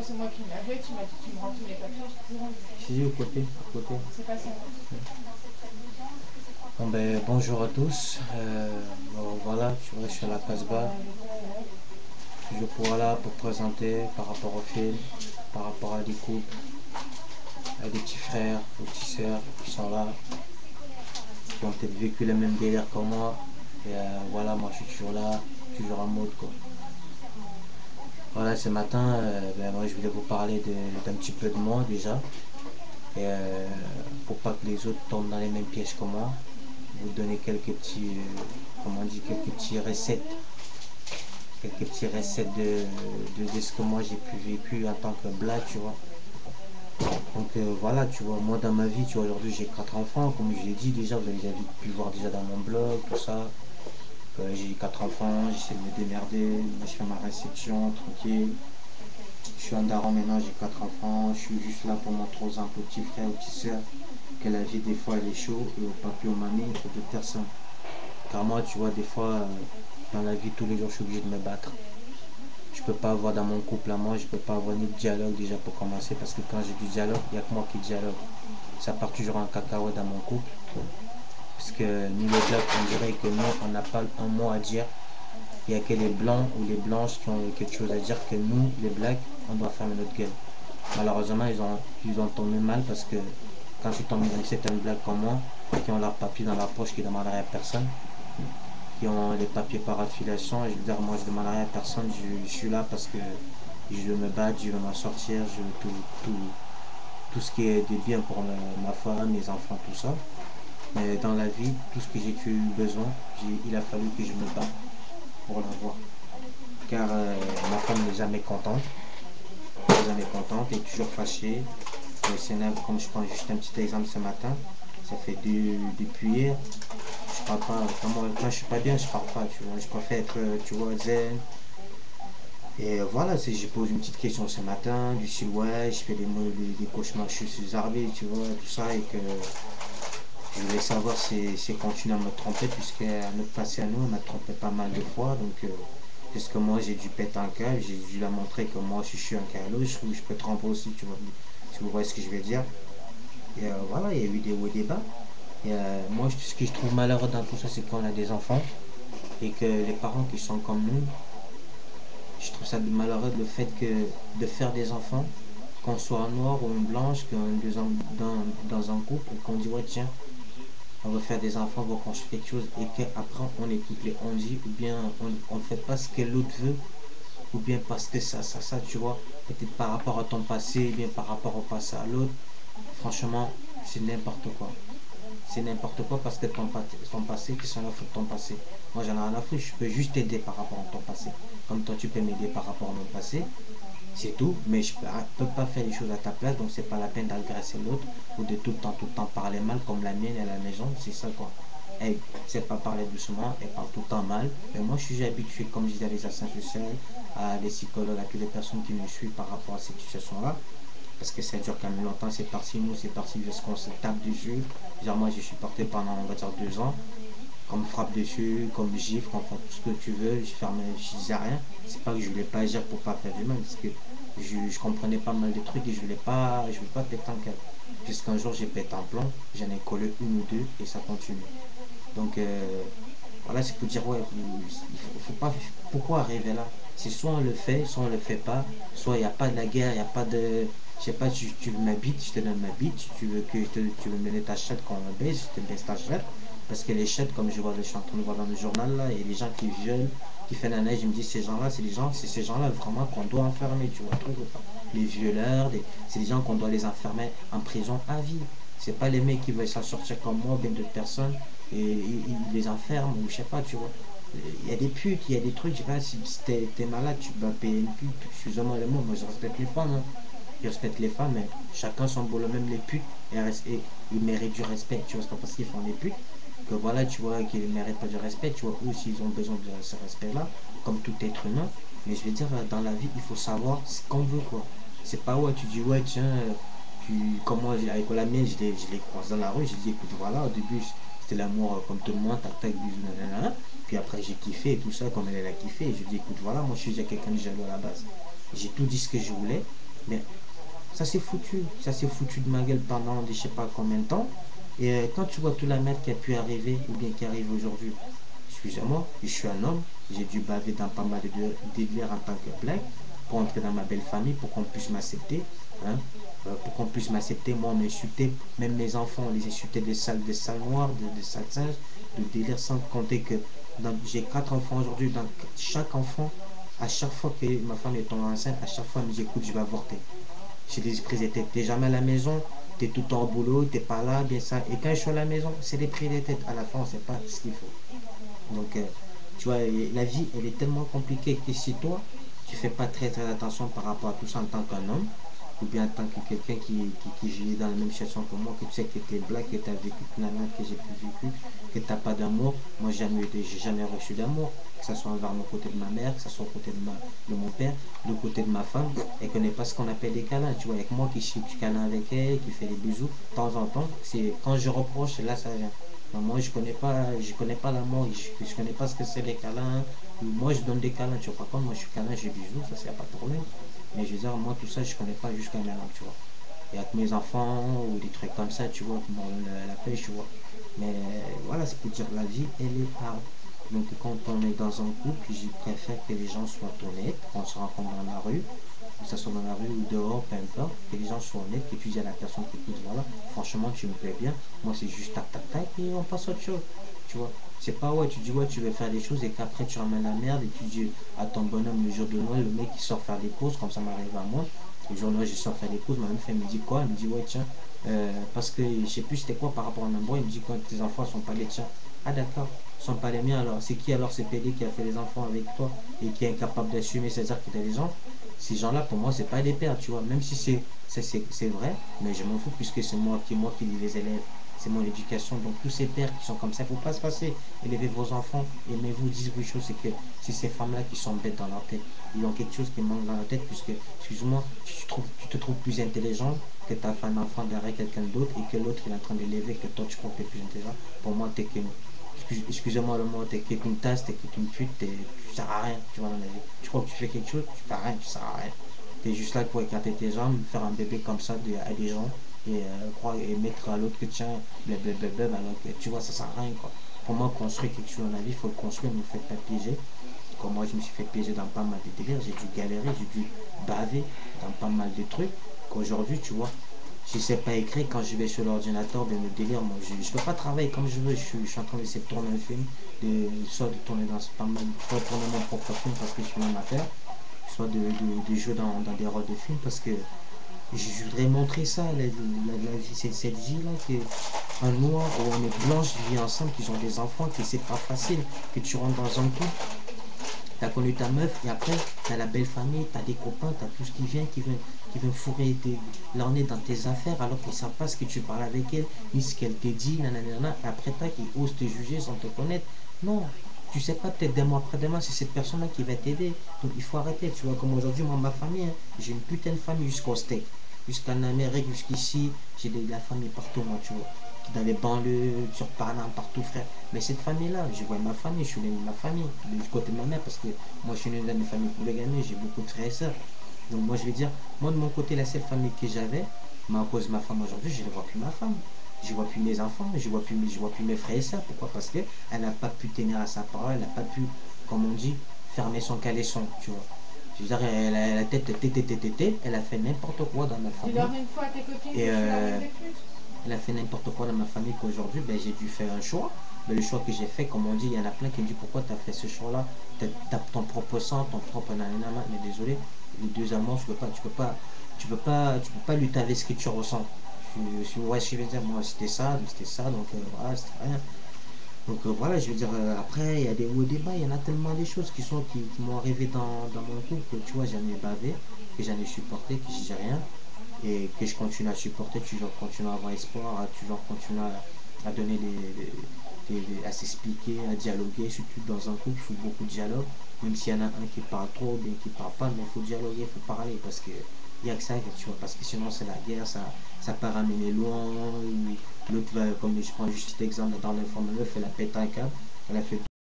c'est moi qui m'a vu, tu m'as dit, tu me rends tous mes papiers, je te rends. Si, au côté, à côté. C'est pas ça. Bon, ben, bonjour à tous. Bon, voilà, je suis à la Casbah. Toujours voilà, pour présenter par rapport au film, par rapport à des couples, à des petits frères, aux petites sœurs qui sont là, qui ont peut-être vécu le même délire que moi. Et voilà, moi je suis toujours là, toujours en mode quoi. Voilà, ce matin, ben, moi je voulais vous parler d'un petit peu de moi déjà. Et pour pas que les autres tombent dans les mêmes pièges que moi, vous donner quelques petits, comment on dit, quelques petits recettes. Quelques petits recettes de ce que moi j'ai pu vécu en tant que black, tu vois. Donc voilà, tu vois, moi dans ma vie, tu vois, aujourd'hui j'ai 4 enfants, comme je l'ai dit déjà, vous avez déjà pu voir déjà dans mon blog, tout ça. J'ai 4 enfants, j'essaie de me démerder, je fais ma réception, tranquille. Je suis un daron maintenant, j'ai 4 enfants, je suis juste là pour montrer aux un petits frères, aux petites sœurs, que la vie des fois elle est chaude, et au papier, aux mamies, il faut d'autres personnes. Car moi, tu vois, des fois, dans la vie, tous les jours, je suis obligé de me battre. Je peux pas avoir dans mon couple à moi, je peux pas avoir ni de dialogue déjà pour commencer, parce que quand j'ai du dialogue, il n'y a que moi qui dialogue. Ça part toujours en cacahuète dans mon couple. Parce que nous les blacks, on dirait que nous, on n'a pas un mot à dire. Il n'y a que les blancs ou les blanches qui ont quelque chose à dire, que nous, les blacks, on doit fermer notre gueule. Malheureusement, ils ont tombé mal parce que quand je suis tombé dans certaines blagues comme moi, qui ont leurs papiers dans la poche, qui ne demandent rien à personne, qui ont les papiers par affiliation, et je veux dire, moi je ne demande rien à personne, je suis là parce que je veux me battre, je veux m'en sortir, je veux tout ce qui est de bien pour ma femme, mes enfants, tout ça. Mais dans la vie, tout ce que j'ai eu besoin, il a fallu que je me batte pour l'avoir. Car ma femme n'est jamais contente, et toujours fâchée. Comme je prends juste un petit exemple ce matin, ça fait depuis hier, je parle pas, quand je suis pas bien, je parle pas, tu vois, je préfère être, tu vois, zen. Et voilà, je pose une petite question ce matin, du style, ouais, je fais des cauchemars, je suis zarvé, tu vois, tout ça, et que je voulais savoir si continue à me tromper, puisque notre passé à nous, on m'a trompé pas mal de fois, donc puisque moi j'ai dû péter un câble, j'ai dû la montrer que moi si je suis un calot, je peux tromper aussi, tu vois, si vous voyez ce que je veux dire. Et voilà, il y a eu des hauts et des bas. Et moi, ce que je trouve malheureux dans tout ça, c'est qu'on a des enfants et que les parents qui sont comme nous, je trouve ça malheureux le fait que de faire des enfants, qu'on soit noir ou une blanche, dans un couple, et qu'on dit ouais tiens, on va faire des enfants, on va construire quelque chose, et qu'après on écoute les on dit, ou bien on fait pas ce que l'autre veut, ou bien parce que ça, tu vois, peut-être par rapport à ton passé, ou bien par rapport au passé à l'autre, franchement, c'est n'importe quoi. C'est n'importe quoi parce que ton passé, qui s'en a foutu de ton passé. Moi, j'en ai rien à foutre, je peux juste t'aider par rapport à ton passé. Comme toi, tu peux m'aider par rapport à mon passé, c'est tout, mais je peux pas faire les choses à ta place, donc c'est pas la peine d'agresser l'autre ou de tout le temps parler mal comme la mienne à la maison, c'est ça quoi. Elle sait pas parler doucement, elle parle tout le temps mal. Mais moi, je suis habitué, comme je disais, à les assistants sociaux, à des psychologues, à toutes les personnes qui me suivent par rapport à cette situation-là. Parce que ça dure quand même longtemps, c'est parti, nous, c'est parti jusqu'à ce qu'on se tape dessus. Genre, moi, je suis porté pendant, on va dire, 2 ans. Qu'on me frappe dessus, qu'on me gifle, qu'on fait tout ce que tu veux, je disais rien. C'est pas que je voulais pas agir pour pas faire du mal, parce que je comprenais pas mal de trucs et je voulais pas péter un câble. Jusqu'un jour, j'ai pété un plomb, j'en ai collé une ou deux et ça continue. Donc, voilà, c'est pour dire, ouais, faut pas, pourquoi arriver là? C'est soit on le fait, soit on le fait pas, soit il n'y a pas de la guerre, il n'y a pas de, je sais pas, tu veux ma bite, je te donne ma bite, tu veux tu veux me donner ta chatte quand on baise, je te baisse ta chatte. Parce que les chattes, comme je suis en train de voir dans le journal, là, il y a des gens qui violent, qui font la neige, je me dis, ces gens-là, c'est ces gens-là vraiment qu'on doit enfermer, tu vois, truc ou pas. Les violeurs, c'est des gens qu'on doit les enfermer en prison à vie. C'est pas les mecs qui veulent s'en sortir comme moi, bien d'autres personnes, et ils les enferment, ou je sais pas, tu vois. Il y a des putes, il y a des trucs, je sais pas, si t'es malade, tu vas payer une pute, excusez-moi le mot, moi je respecte les femmes, hein. Je respecte les femmes, mais chacun son boulot, même les putes, et ils méritent du respect, tu vois, c'est pas parce qu'ils font des putes que voilà, tu vois, qu'ils ne méritent pas de respect, tu vois, ou s'ils ont besoin de ce respect-là, comme tout être humain. Mais je veux dire, dans la vie, il faut savoir ce qu'on veut, quoi. C'est pas, ouais, tu dis, ouais, tiens, comme moi, avec la mienne, je les croise dans la rue, j'ai dit, écoute, voilà, au début, c'était l'amour comme tout le monde, tac, tac, bisous, nanana. Puis après, j'ai kiffé et tout ça, comme elle a kiffé. Et je dis, écoute, voilà, moi, je suis déjà quelqu'un de jaloux à la base. J'ai tout dit ce que je voulais. Mais ça s'est foutu de ma gueule pendant je sais pas combien de temps. Et quand tu vois toute la merde qui a pu arriver, ou bien qui arrive aujourd'hui, excusez-moi, je suis un homme, j'ai dû baver dans pas mal de délire en tant que black pour entrer dans ma belle famille, pour qu'on puisse m'accepter. Hein. Pour qu'on puisse m'accepter, moi on m'insultait, même mes enfants on les insultait des salles noires, des salles singes, de délire, sans compter que j'ai 4 enfants aujourd'hui, donc chaque enfant, à chaque fois que ma femme est tombée enceinte, à chaque fois elle me dit écoute je vais avorter. J'ai des prises de tête, t'es jamais à la maison, t'es tout le temps au boulot, t'es pas là, bien ça. Et quand je suis à la maison, c'est des prises de tête. À la fin, on sait pas ce qu'il faut. Donc, tu vois, la vie, elle est tellement compliquée que si toi, tu fais pas très très attention par rapport à tout ça en tant qu'un homme, ou bien en tant que quelqu'un qui vit dans la même situation que moi, que tu sais que tu es black, que tu as vécu la merde que j'ai pu vécu, que tu n'as pas d'amour. Moi, j'ai jamais reçu d'amour, que ce soit envers mon côté de ma mère, que ce soit au côté de mon père, du côté de ma femme, et qu'on n'est pas ce qu'on appelle des câlins. Tu vois, avec moi qui suis câlin avec elle, qui fait des bisous, de temps en temps, c'est quand je reproche, là ça vient. Non, moi, je connais pas l'amour, je connais pas ce que c'est les câlins. Moi, je donne des câlins, tu vois. Par contre, moi, je suis câlin, j'ai bisous, ça, c'est pas de problème. Mais je veux dire, moi, tout ça, je connais pas jusqu'à maintenant, tu vois. Et avec mes enfants ou des trucs comme ça, tu vois, dans la pêche, tu vois. Mais voilà, c'est pour dire, la vie, elle est hard. Donc, quand on est dans un couple, je préfère que les gens soient honnêtes, qu'on se rencontre dans la rue, que ce soit dans la rue ou dehors, peu importe, que les gens soient honnêtes, que tu dis à la personne qui écoute, voilà, franchement, tu me plais bien, moi, c'est juste tac, tac, tac, et on passe à autre chose, tu vois. C'est pas, ouais, tu dis, ouais, tu veux faire des choses, et qu'après, tu ramènes la merde, et tu dis à ton bonhomme le jour de Noël, le mec qui sort faire des courses, comme ça m'arrive à moi, le jour de Noël, je sors faire des courses, ma meuf, elle me dit quoi? Elle me dit, ouais, tiens, parce que je sais plus c'était quoi par rapport à un endroit, il me dit, quand tes enfants sont pas les tiens. Ah, d'accord, ils sont pas les miens, alors c'est qui alors, c'est PD qui a fait les enfants avec toi, et qui est incapable d'assumer ses actes et des gens? Ces gens-là, pour moi, c'est pas des pères, tu vois. Même si c'est vrai, mais je m'en fous puisque c'est moi qui les élève. C'est mon éducation. Donc, tous ces pères qui sont comme ça, il ne faut pas se passer. Élevez vos enfants, aimez-vous, dites-vous une chose, c'est que c'est ces femmes-là qui sont bêtes dans leur tête. Ils ont quelque chose qui manque dans leur tête puisque, excuse-moi, tu te trouves plus intelligent que tu as fait un enfant derrière quelqu'un d'autre et que l'autre est en train de l'élever, que toi tu crois que tu es plus intelligent. Pour moi, tu es qu'une excusez-moi le mot, t'es qu'une tasse, t'es qu'une pute, tu sers à rien, tu vois, dans la vie. Tu crois que tu fais quelque chose, tu fais rien, tu sers à rien. T'es juste là pour écarter tes jambes, faire un bébé comme ça à des gens et, et mettre à l'autre que tiens, blablabla, alors que tu vois, ça sert à rien, quoi. Pour moi, construire quelque chose dans la vie, il faut le construire, ne vous faites pas piéger. Comme moi, je me suis fait piéger dans pas mal de délires, j'ai dû galérer, j'ai dû baver dans pas mal de trucs, qu'aujourd'hui, tu vois, je sais pas écrire quand je vais sur l'ordinateur, ben le délire, moi je peux pas travailler comme je veux, je suis en train d'essayer de tourner un film, soit de tourner dans pas mal, soit de tourner mon propre film parce que je suis un amateur, soit de jouer dans des rôles de film parce que je voudrais montrer ça, la vie, cette vie-là, qu'un noir ou une blanche vit ensemble, qu'ils ont des enfants, que c'est pas facile, que tu rentres dans un couple. T'as connu ta meuf et après t'as la belle famille, t'as des copains, t'as tout ce qui vient fourrer leur nez dans tes affaires alors qu'ils savent pas ce que tu parles avec elle, ni ce qu'elle te dit, nanana, et après t'as qui osent te juger sans te connaître. Non, tu sais pas, peut-être des mois après demain, c'est cette personne-là qui va t'aider. Donc il faut arrêter, tu vois, comme aujourd'hui, moi, ma famille, hein, j'ai une putain de famille jusqu'au steak, jusqu'en Amérique, jusqu'ici, j'ai de la famille partout, moi, tu vois dans les banlieues, sur Paname, partout, frère. Mais cette famille-là, je vois ma famille, je suis né de ma famille, du côté de ma mère, parce que moi, je suis né dans une famille polygamie, j'ai beaucoup de frères et sœurs. Donc, moi, je vais dire, moi, de mon côté, la seule famille que j'avais, mais à cause de ma femme aujourd'hui, je ne vois plus ma femme. Je ne vois plus mes enfants, je vois plus mes frères et sœurs. Pourquoi? Parce qu'elle n'a pas pu tenir à sa parole, elle n'a pas pu, comme on dit, fermer son caleçon, tu vois. Je veux dire, elle a la tête, elle a fait n'importe quoi dans ma famille. Tu leur une fois à tes copines que tu leur des putes. Elle a fait n'importe quoi dans ma famille qu'aujourd'hui, ben, j'ai dû faire un choix. Mais le choix que j'ai fait, comme on dit, il y en a plein qui me disent pourquoi tu as fait ce choix-là. Tu as ton propre sang, ton propre nanana. Mais désolé, les deux amours, tu peux pas lutter avec ce que tu ressens. Si vous voyez ce que je veux dire, moi c'était ça, donc voilà, c'était rien. Donc voilà, je veux dire, après, il y a des hauts et des bas, il y en a tellement des choses qui m'ont arrivé dans mon couple que tu vois, j'en ai bavé, que j'en ai supporté, que j'ai rien et que je continue à supporter, toujours continuer à avoir espoir, toujours continuer à donner à s'expliquer, à dialoguer, surtout dans un couple, il faut beaucoup de dialogue, même s'il y en a un qui parle trop, bien qui parle pas, mais il faut dialoguer, il faut parler, parce que il y a que ça, tu vois, parce que sinon c'est la guerre, ça peut ramener loin, ou l'autre va, comme je prends juste cet exemple, dans l'informel, elle a pété un câble, elle a fait